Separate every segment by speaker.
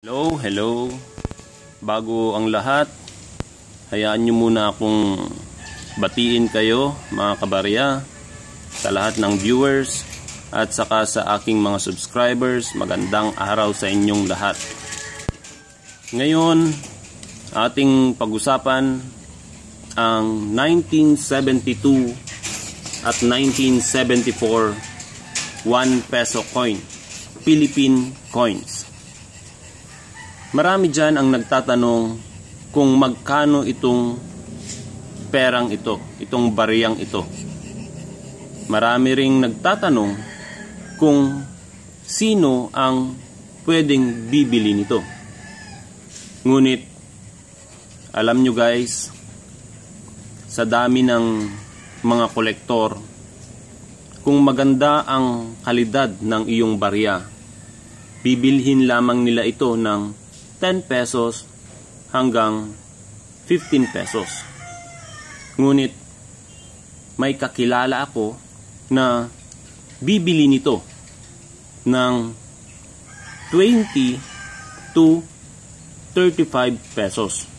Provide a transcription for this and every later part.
Speaker 1: Hello. Bago ang lahat, hayaan nyo muna akong batiin kayo mga kabarya, sa lahat ng viewers at saka sa aking mga subscribers. Magandang araw sa inyong lahat. Ngayon, ating pag-usapan ang 1972 at 1974 1 peso coin, Philippine coins. Marami dyan ang nagtatanong kung magkano itong perang ito, itong bariyang ito. Marami ring nagtatanong kung sino ang pwedeng bibili nito. Ngunit, alam nyo guys, sa dami ng mga kolektor, kung maganda ang kalidad ng iyong barya, bibilhin lamang nila ito ng 10 pesos hanggang 15 pesos. Ngunit may kakilala ako na bibili nito ng 20 to 35 pesos.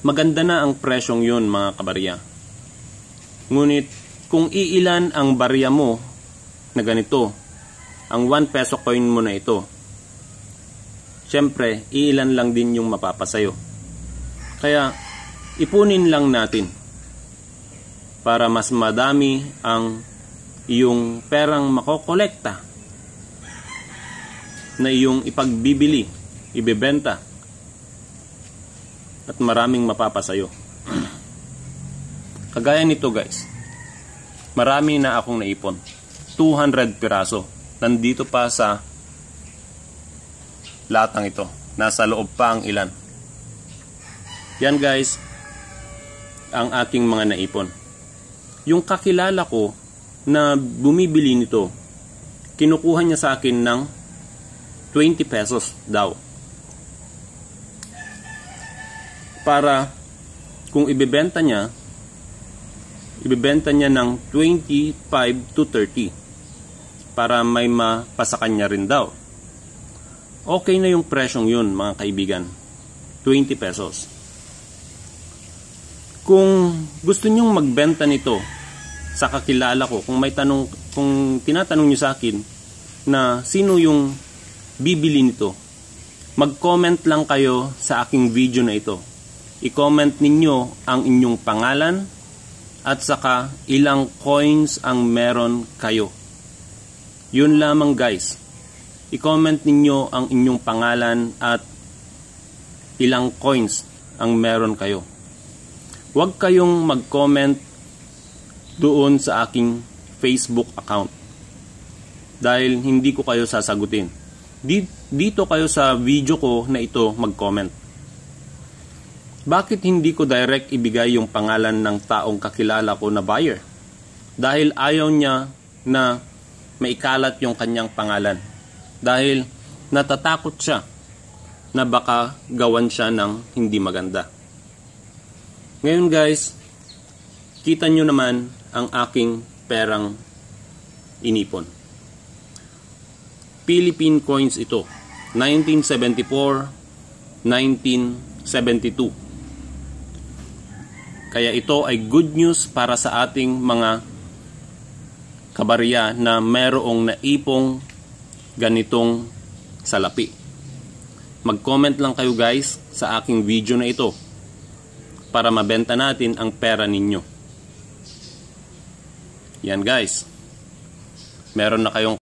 Speaker 1: Maganda na ang presyong yun mga kabarya. Ngunit kung iilan ang barya mo na ganito, ang 1 peso coin mo na ito, siyempre, iilan lang din yung mapapasayo. Kaya, ipunin lang natin para mas madami ang iyong perang makokolekta na iyong ipagbibili, ibebenta, at maraming mapapasayo. Kagaya nito guys, marami na akong naipon. 200 piraso. Nandito pa sa latang ito. Nasa loob pa ang ilan. Yan guys, ang aking mga naipon. Yung kakilala ko na bumibili nito, kinukuha niya sa akin ng 20 pesos daw. Para kung ibebenta niya ng 25 to 30 para may mapasakan niya rin daw. Okay na yung presyong yun mga kaibigan, 20 pesos. Kung gusto nyong magbenta nito sa kakilala ko, kung tinatanong nyo sa akin na sino yung bibili nito, mag-comment lang kayo sa aking video na ito. I-comment ninyo ang inyong pangalan at saka ilang coins ang meron kayo. Yun lamang guys. I-comment ninyo ang inyong pangalan at ilang coins ang meron kayo. Huwag kayong mag-comment doon sa aking Facebook account dahil hindi ko kayo sasagutin. Dito kayo sa video ko na ito mag-comment. Bakit hindi ko direct ibigay yung pangalan ng taong kakilala ko na buyer? Dahil ayaw niya na maikalat yung kanyang pangalan. Dahil natatakot siya na baka gawan siya ng hindi maganda. Ngayon guys, kita nyo naman ang aking perang inipon. Philippine coins ito. 1974, 1972. Kaya ito ay good news para sa ating mga kabarya na merong naipong ganitong salapi. Mag-comment lang kayo guys sa aking video na ito para mabenta natin ang pera ninyo. Yan guys. Meron na kayong